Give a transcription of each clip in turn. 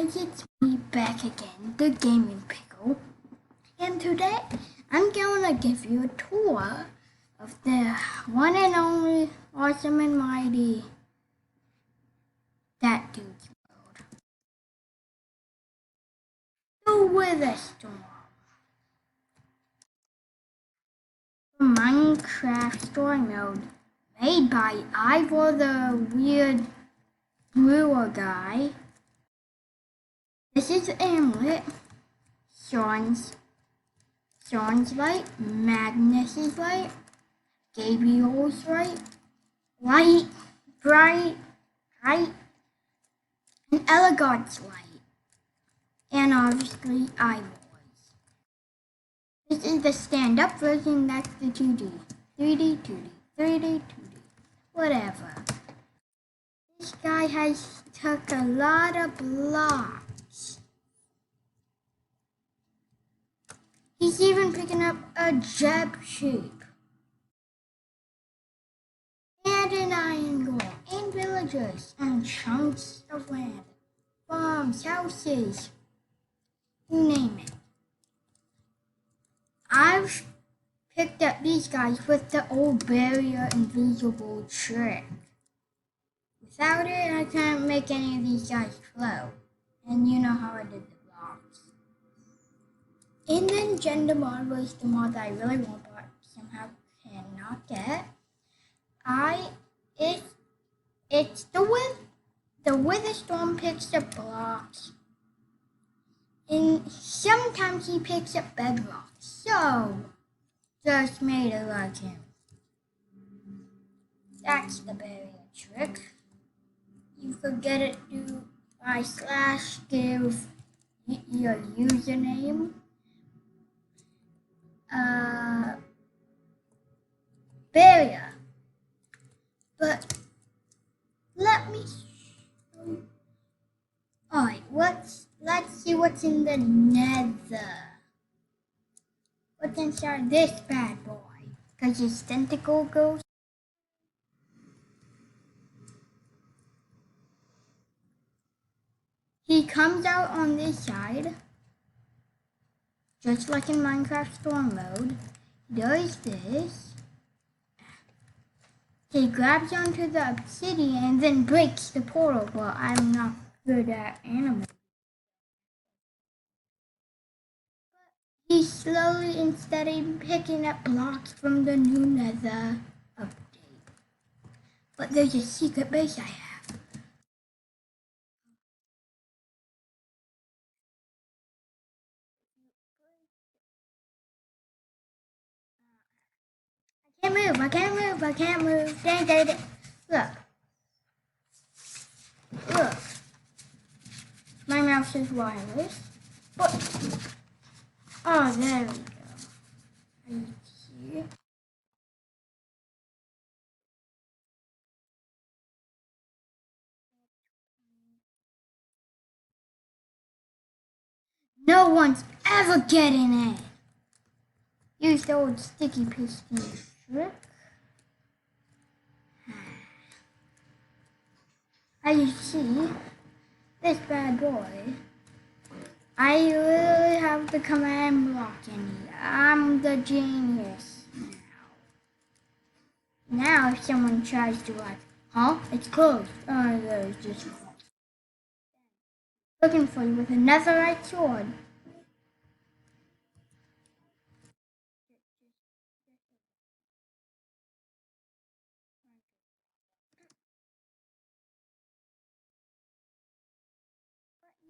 guys, it's me back again, the Gaming Pickle, and today I'm gonna give you a tour of the one and only awesome and mighty That Dude's World. The Wither Storm. The Minecraft story mode made by Ivor the Weird Brewer guy. This is Amlet, Sean's right, Magnus's right, Gabriel's right, Light, Bright, and Ellegarde's right, and obviously Ivor's. This is the stand-up version, that's the 2D, 3D, 2D, 3D, 2D, whatever. This guy has took a lot of blocks. He's even picking up a Jeb sheep. And an iron golem, and villagers, and chunks of land, farms, houses, you name it. I've picked up these guys with the old barrier invisible trick. Without it, I can't make any of these guys float. And you know how I did the blocks. And then Gender mod was the mod that I really want but somehow cannot get. It's the Wither Storm picks up blocks. And sometimes he picks up bedrock. So just made it like him. That's the barrier trick. You could get it by / give your username. Barrier. But let me show you. Alright, let's see what's in the nether. What's inside this bad boy? Because his tentacle goes. He comes out on this side. Just like in Minecraft Storm mode. He does this. He grabs onto the obsidian and then breaks the portal, but I'm not good at animals. He's slowly and steady picking up blocks from the new nether update. But there's a secret base I have. I can't move. Dang it. Look. My mouse is wireless. But, oh, there we go. Are you here? No one's ever getting it. Use the old sticky piston trick. As you see, this bad boy, I literally have the command block in here. I'm the genius now. Now if someone tries to it's closed. Oh, there's just closed. Looking for you with a netherite sword.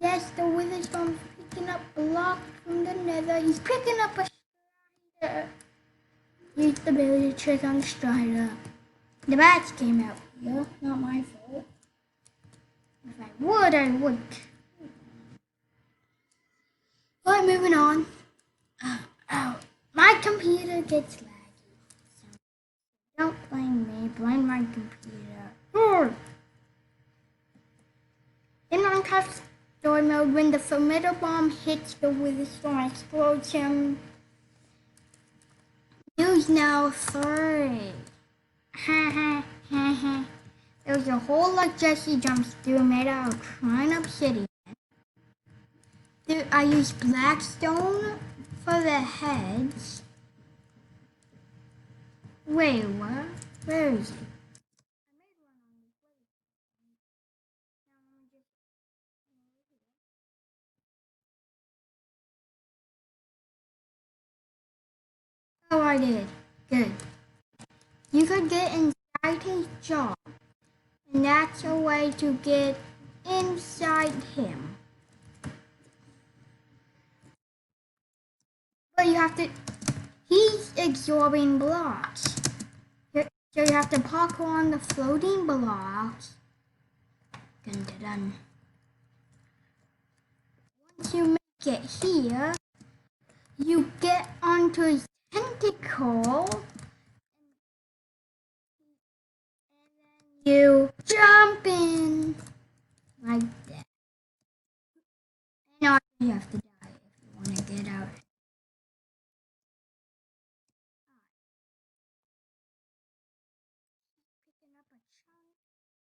Yes, the Wither Storm's picking up blocks from the nether. He's picking up a strider. Use the barrier trick on the strider. The bats came out here, not my fault. If I would. Alright, moving on. My computer gets laggy. So don't blame me, blame my computer. In Minecraft Story mode, when the Formidable Bomb hits the Wither Storm, explodes him. News now free. There was a hole like Jesse jumps through made out of crying obsidian. I use blackstone for the heads. Wait, what? Where is it? Oh, I did. Good. You could get inside his jaw, and that's a way to get inside him. But you have to. He's absorbing blocks. So you have to parkour on the floating blocks. Dun, dun, dun. Once you make it here, you get onto his tentacle. And then you jump in. Like that. And you have to die if you want to get out. Picking up a chunk there.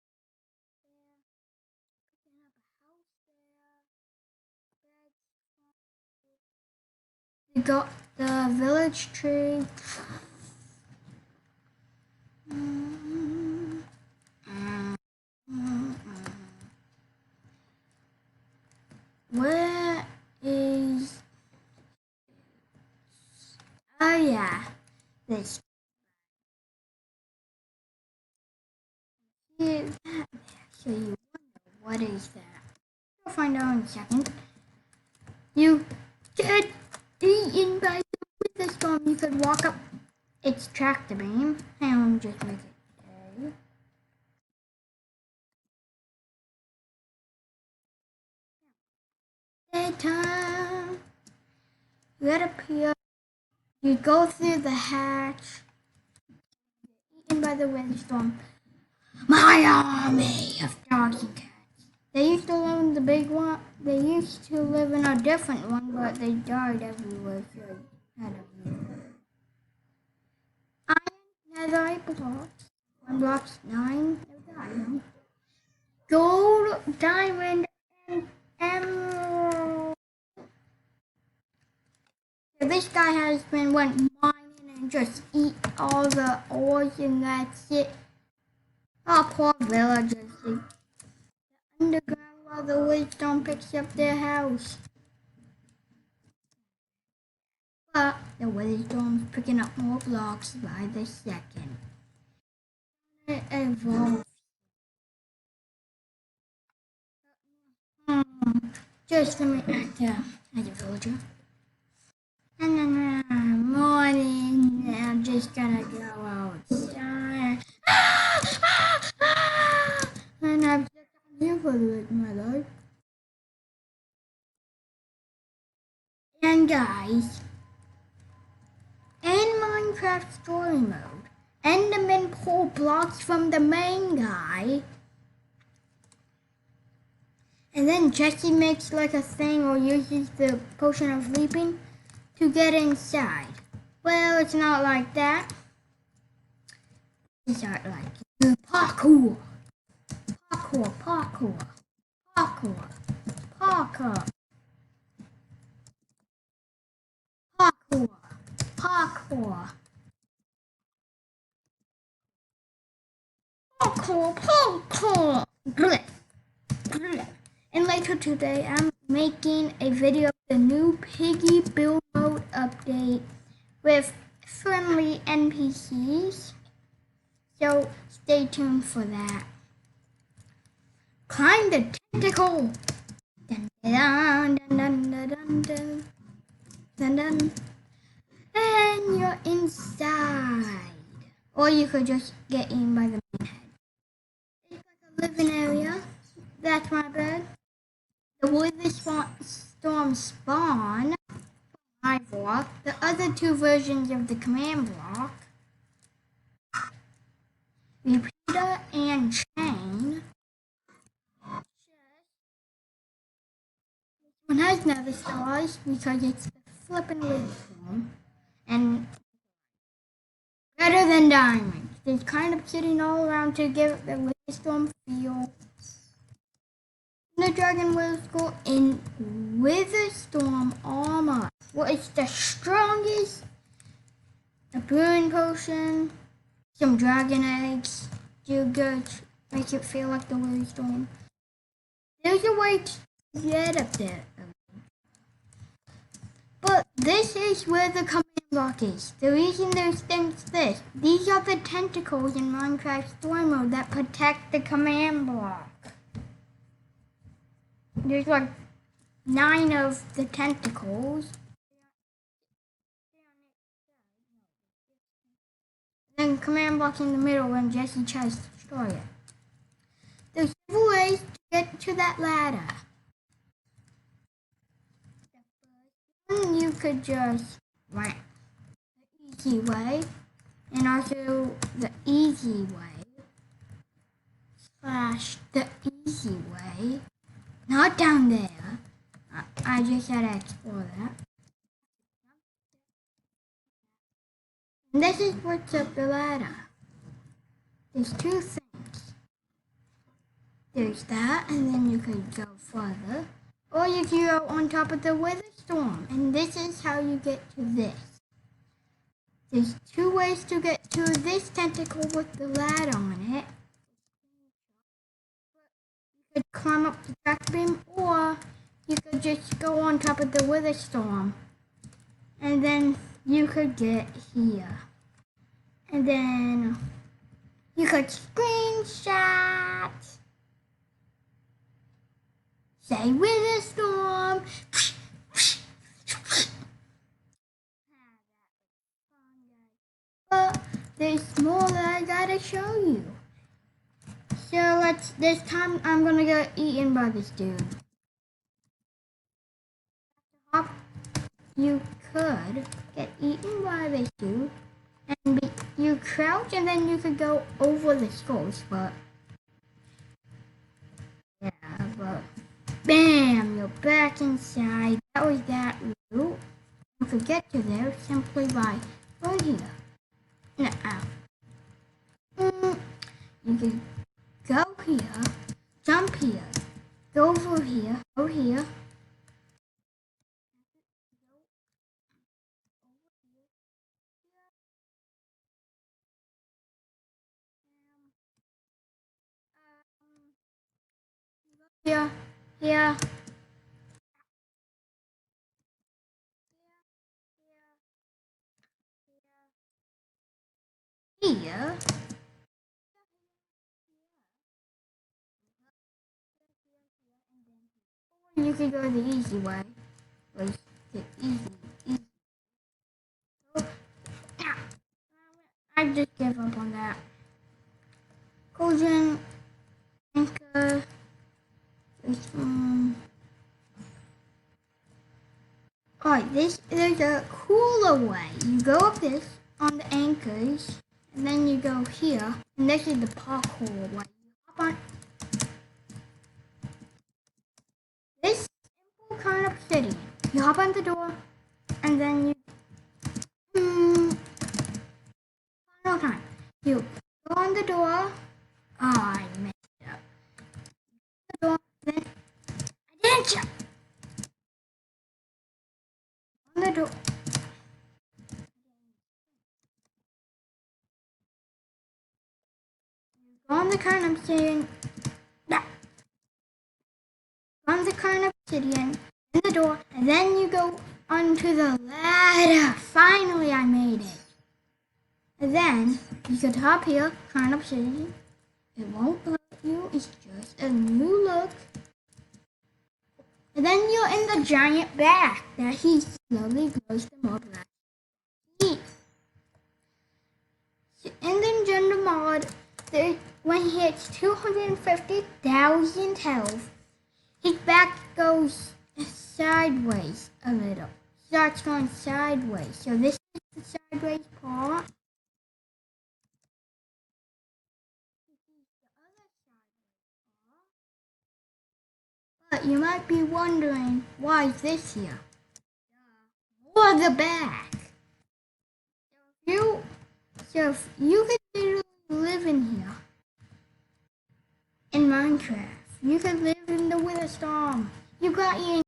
Picking up a house there. You got the village tree. Where is... Oh yeah, this. Here. So you wonder, what is that? We'll find out in a second. You get eaten by the wither storm. You could walk up its tractor beam. Hang on, let me just make it. Daytime. You get up here. You go through the hatch. Eaten by the windstorm. My army of dogs and cats. They used to live in the big one. They used to live in a different one, but they died everywhere. So had a iron netherite blocks. 1 blocks 9 of the iron. Gold, diamond, and emerald. So this guy has been went mining and just eat all the ores and that's it. Oh, poor villagers. The underground while the wisdom picks up their house. But the wisdom's picking up more blocks by the second. It evolves. Just a minute. As a villager. Morning. I'm just gonna go outside. And I've just come here for the rest of my life. And guys, in Minecraft story mode, Enderman pull blocks from the main guy. And then Jesse makes like a thing or uses the potion of leaping to get inside. Well, it's not like that. It's not like parkour. Parkour, parkour, parkour, parkour, parkour, parkour, parkour, parkour. And later today, I'm making a video of the new Piggy build mode update with friendly NPCs. So stay tuned for that. Climb the tentacle. Dun, dun, dun, dun, dun, dun, dun, dun, dun. And you're inside. Or you could just get in by the main head. It's like a living area. That's my bed. The wither storm spawn. My block. The other 2 versions of the command block. Repeater and chain. One has nether stars because it's the flippin' wither storm. And better than diamonds. There's kind of sitting all around to give it the wither storm feel. The dragon will go in Wither Storm armor. What is the strongest? A brewing potion, some dragon eggs. You go make it feel like the Wither Storm. There's a way to get up there. But this is where the command block is. The reason there's this. These are the tentacles in Minecraft Story Mode that protect the command block. There's like 9 of the tentacles. Then command block in the middle when Jesse tries to destroy it. There's several ways to get to that ladder. The first one, you could just ramp the easy way, and also the easy way / the easy way. Not down there. I just had to explore that. And this is what's up the ladder. There's 2 things. There's that, and then you could go further. Or you can go on top of the Wither Storm. And this is how you get to this. There's 2 ways to get to this tentacle with the ladder on it. You could climb up the track beam, or you could just go on top of the Wither Storm. And then you could get here. And then you could screenshot. Say Wither Storm. But there's more that I gotta show you. So this time I'm gonna get eaten by this dude. You could get eaten by this dude, and you crouch, and then you could go over the skulls, but bam, you're back inside. That was that route. You could get to there simply by going here. Now, you can go here, jump here, go over here, go here. Here, here. Here. You could go the easy way. Like the easy. I just give up on that. Cauldron, anchor. Alright, there's a cooler way. You go up this on the anchors, and then you go here, and this is the parkour way. You hop on this simple kind of obsidian. You hop on the door, and then final time. You go on the door. I messed up. The door, then I didn't jump. On the door. On the current obsidian, on the current obsidian, in the door, and then you go onto the ladder. Finally, I made it. And then you could hop here, current obsidian. It won't hurt you. It's just a new look. And then you're in the giant bag that he slowly glows the more black heat. In the Gender mod, when he hits 250,000 health, his back goes sideways a little. Starts going sideways. So this is the sideways part. But you might be wondering, why is this here? Or the back. So if you could literally live in here, in Minecraft, you could live in the Wither Storm. You got your